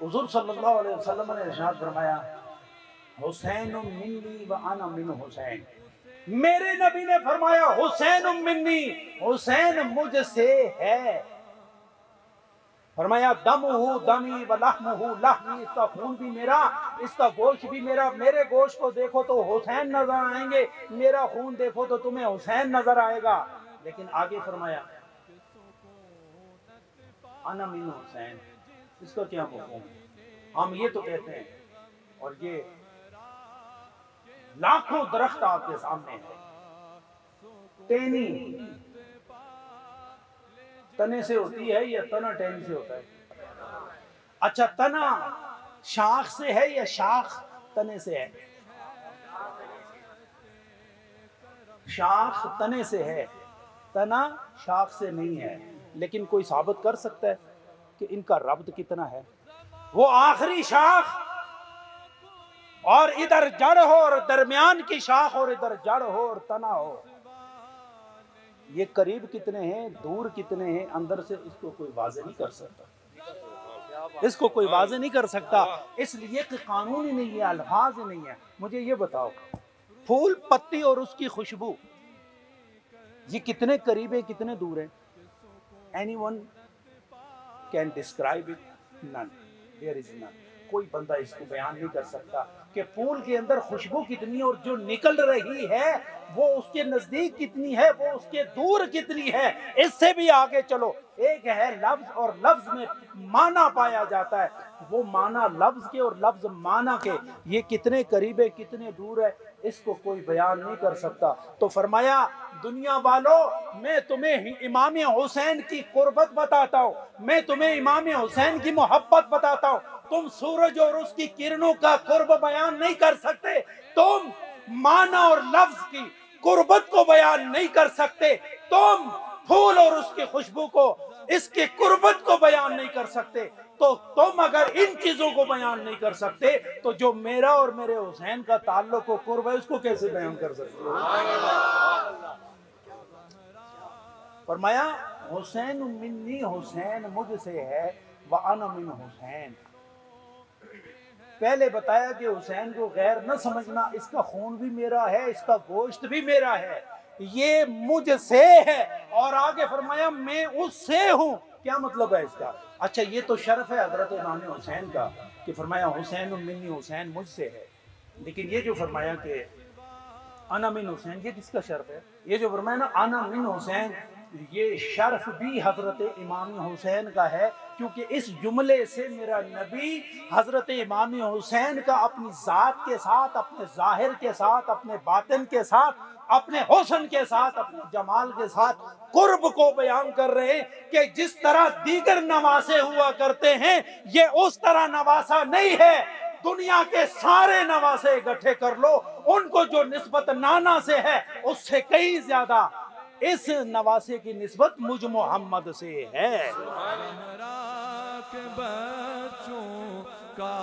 हुजूर सल्लल्लाहु अलैहि वसल्लम ने इरशाद फरमाया, हुसैन मिन्नी व अना मिन हुसैन। मेरे नबी ने फरमाया हुसैन मिन्नी, हुसैन मुझसे है। फरमाया दमुहु दमी व लहमुहु लहमी, इसका खून भी मेरा, इसका गोश्त भी मेरा। मेरे गोश्त को देखो तो हुसैन नजर आएंगे, मेरा खून देखो तो तुम्हें हुसैन नजर आएगा। लेकिन आगे फरमाया अना मिन हुसैन, इसका क्या मफहूम? हम ये तो कहते हैं, और ये लाखों दरख्त आपके सामने है, टेनी तने से होती है या तना टेनी से होता है? अच्छा, तना शाख से है या शाख तने से है? शाख तने से है, तना शाख से नहीं है। लेकिन कोई साबित कर सकता है कि इनका रब्त कितना है? वो आखिरी शाख और इधर जड़ हो, और दरमियान की शाख और इधर जड़ हो और तना हो, ये करीब कितने हैं, दूर कितने हैं, अंदर से इसको कोई वाज़े नहीं कर सकता, इसको कोई वाज़े नहीं कर सकता। इसलिए कि कानून ही नहीं है, अल्फाज ही नहीं है। मुझे ये बताओ, फूल पत्ती और उसकी खुशबू ये कितने करीब है, कितने दूर है? Anyone can describe it? None, there is none. कोई बंदा इसको बयान नहीं कर सकता कि फूल के अंदर खुशबू कितनी और जो निकल रही है वो उसके नजदीक कितनी है, वो उसके दूर कितनी है। इससे भी आगे चलो, एक है लफ्ज, और लफ्ज में माना पाया जाता है। वो माना लफ्ज के और लफ्ज माना के, ये कितने करीब है, कितने दूर है, इसको कोई बयान नहीं कर सकता। तो फरमाया दुनिया वालों, मैं तुम्हें इमाम हुसैन की कुर्बत बताता हूँ, मैं तुम्हें इमाम हुसैन की मोहब्बत बताता हूँ। तुम सूरज और उसकी किरणों का कुर्ब बयान नहीं कर सकते, तुम माना और लफ्ज की कुर्बत को बयान नहीं कर सकते, तुम फूल और उसकी खुशबू को, इसके कुर्बत को बयान नहीं कर सकते। तो तुम अगर इन चीजों को बयान नहीं कर सकते तो जो मेरा और मेरे हुसैन का ताल्लुक और कुर्ब है उसको कैसे बयान कर सकते हो? फरमाया हुसैन मिन्नी, हुसैन मुझसे है, व अना मिन हुसैन। पहले बताया कि हुसैन को गैर न समझना, इसका खून भी मेरा है, इसका गोश्त भी मेरा है, ये मुझसे है। और आगे फरमाया मैं उससे हूं। क्या मतलब है इसका? अच्छा, ये तो शर्फ है हजरत इमाम हुसैन का कि फरमाया हुसैन मिन्नी, हुसैन मुझसे है। लेकिन ये जो फरमाया कि अना मिन हुसैन, ये किसका शर्फ है? ये जो फरमाया ना अना मिन हुसैन, ये शर्फ भी हजरत इमाम हुसैन का है, क्योंकि इस जुमले से मेरा नबी हजरत इमाम हुसैन का अपनी जात के साथ, अपने जाहिर के साथ, अपने बातिन के साथ, अपने हुस्न के साथ, अपने जमाल के साथ कुर्ब को बयान कर रहे हैं कि जिस तरह दीगर नवासे हुआ करते हैं ये उस तरह नवासा नहीं है। दुनिया के सारे नवासे इकट्ठे कर लो, उनको जो निस्बत नाना से है उससे कई ज्यादा इस नवासे की निस्बत मुझ मोहम्मद से है। बच्चों का